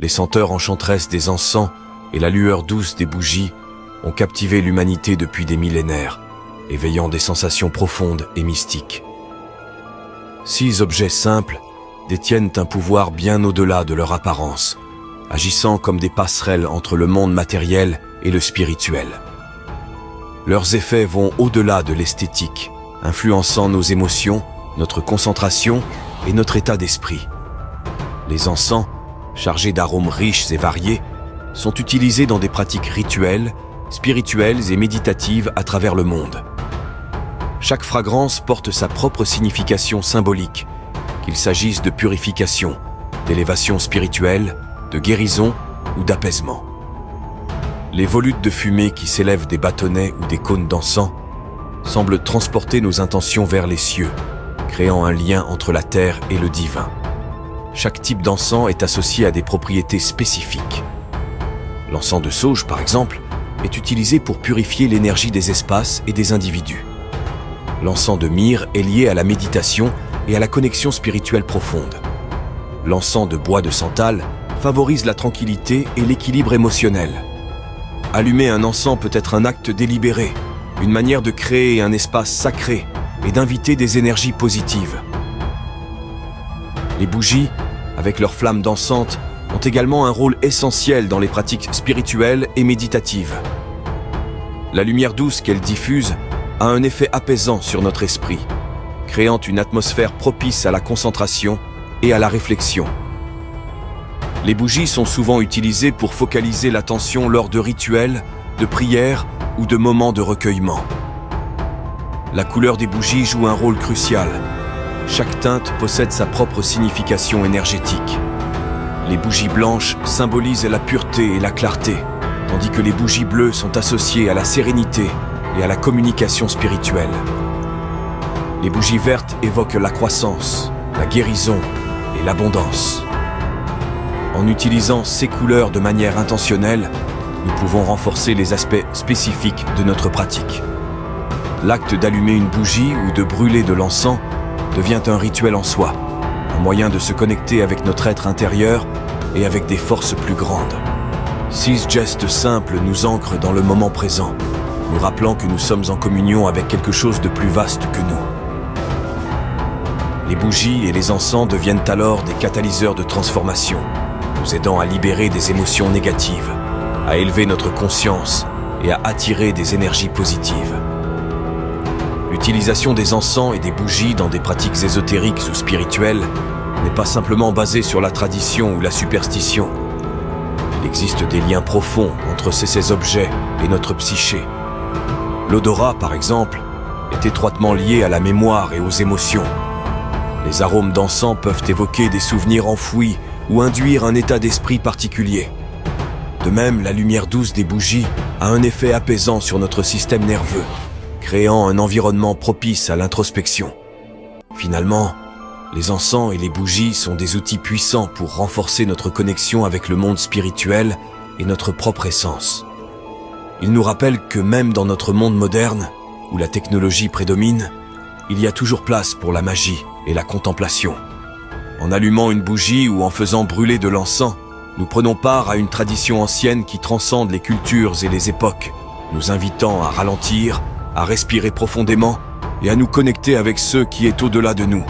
Les senteurs enchanteresses des encens et la lueur douce des bougies ont captivé l'humanité depuis des millénaires, éveillant des sensations profondes et mystiques. 6 objets simples détiennent un pouvoir bien au-delà de leur apparence, agissant comme des passerelles entre le monde matériel et le spirituel. Leurs effets vont au-delà de l'esthétique, influençant nos émotions, notre concentration et notre état d'esprit. Les encens, chargés d'arômes riches et variés, sont utilisés dans des pratiques rituelles, spirituelles et méditatives à travers le monde. Chaque fragrance porte sa propre signification symbolique, qu'il s'agisse de purification, d'élévation spirituelle, de guérison ou d'apaisement. Les volutes de fumée qui s'élèvent des bâtonnets ou des cônes d'encens semblent transporter nos intentions vers les cieux, créant un lien entre la terre et le divin. Chaque type d'encens est associé à des propriétés spécifiques. L'encens de sauge, par exemple, est utilisé pour purifier l'énergie des espaces et des individus. L'encens de myrrhe est lié à la méditation et à la connexion spirituelle profonde. L'encens de bois de santal favorise la tranquillité et l'équilibre émotionnel. Allumer un encens peut être un acte délibéré, une manière de créer un espace sacré et d'inviter des énergies positives. Les bougies, avec leurs flammes dansantes, ont également un rôle essentiel dans les pratiques spirituelles et méditatives. La lumière douce qu'elles diffusent a un effet apaisant sur notre esprit, créant une atmosphère propice à la concentration et à la réflexion. Les bougies sont souvent utilisées pour focaliser l'attention lors de rituels, de prières ou de moments de recueillement. La couleur des bougies joue un rôle crucial. Chaque teinte possède sa propre signification énergétique. Les bougies blanches symbolisent la pureté et la clarté, tandis que les bougies bleues sont associées à la sérénité et à la communication spirituelle. Les bougies vertes évoquent la croissance, la guérison et l'abondance. En utilisant ces couleurs de manière intentionnelle, nous pouvons renforcer les aspects spécifiques de notre pratique. L'acte d'allumer une bougie ou de brûler de l'encens devient un rituel en soi, un moyen de se connecter avec notre être intérieur et avec des forces plus grandes. 6 gestes simples nous ancrent dans le moment présent, nous rappelant que nous sommes en communion avec quelque chose de plus vaste que nous. Les bougies et les encens deviennent alors des catalyseurs de transformation, nous aidant à libérer des émotions négatives, à élever notre conscience et à attirer des énergies positives. L'utilisation des encens et des bougies dans des pratiques ésotériques ou spirituelles n'est pas simplement basée sur la tradition ou la superstition. Il existe des liens profonds entre ces objets et notre psyché. L'odorat, par exemple, est étroitement lié à la mémoire et aux émotions. Les arômes d'encens peuvent évoquer des souvenirs enfouis ou induire un état d'esprit particulier. De même, la lumière douce des bougies a un effet apaisant sur notre système nerveux, créant un environnement propice à l'introspection. Finalement, les encens et les bougies sont des outils puissants pour renforcer notre connexion avec le monde spirituel et notre propre essence. Ils nous rappellent que même dans notre monde moderne, où la technologie prédomine, il y a toujours place pour la magie et la contemplation. En allumant une bougie ou en faisant brûler de l'encens, nous prenons part à une tradition ancienne qui transcende les cultures et les époques, nous invitant à ralentir, à respirer profondément et à nous connecter avec ce qui est au-delà de nous.